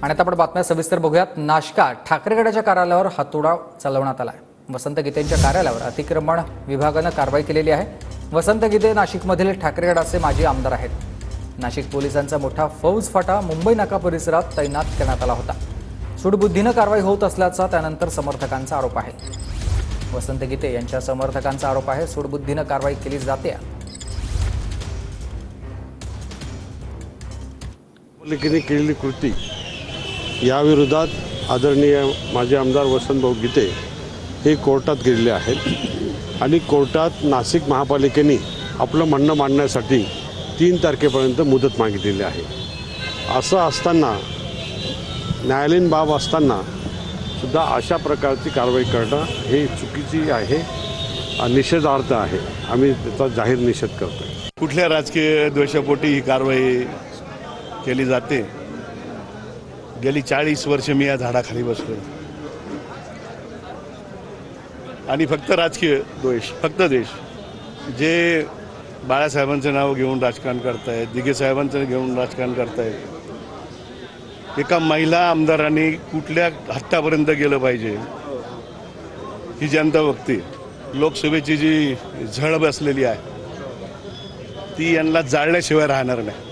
आणि आता आपण बातम्या सविस्तर बघूयात। नाशकात ठाकरे गटाच्या कार्यालयावर हातोडा चालवण्यात आला आहे। वसंत गीतेंच्या कार्यालयावर अतिक्रमण विभागाने कारवाई केलेली आहे। वसंत गीते नाशिकमधील ठाकरे गटाचे माजी आमदार आहेत। नाशिक पोलिसांचा मोठा फौज फाटा मुंबई नाका परिसरात तैनात करण्यात आला होता। सूडबुद्धीने कारवाई होत असल्याचा त्यानंतर समर्थकांचा आरोप आहे। वसंत गीते यांच्या समर्थकांचा आरोप आहे, सूडबुद्धीने कारवाई केली जाते। पालिकेने केलेली कृती याविरोधात आदरणीय माजी आमदार वसंतभाऊ गीते हे कोर्टात गेलेले आहेत आणि कोर्टात नाशिक महापालिकेने आपलं म्हणणं मांडण्यासाठी 3 तारखेपर्यंत मुदत मागितलेली आहे। असं असताना न्यायालयीन बाब असताना सुद्धा अशा प्रकारची कारवाई करणं हे चुकीची आहे, निषेधार्थ आहे। आम्ही त्याचा जाहीर निषेध करतो। कुठल्या राजकीय द्वेषापोटी ही कारवाई केली जाते? गेली 40 वर्ष मी या झाडाखाली बसलो आणि फक्त राजकीय द्वेष, फक्त देश जे बाळासाहेबांचं नाव घेऊन राजकारण करतायत, दिघे साहेबांचं घेऊन राजकारण करतायत। एका महिला आमदारांनी कुठल्या हट्टापर्यंत गेलं पाहिजे ही जनता बघते। लोकसभेची जी झळ बसलेली आहे ती यांना जाळल्याशिवाय राहणार नाही।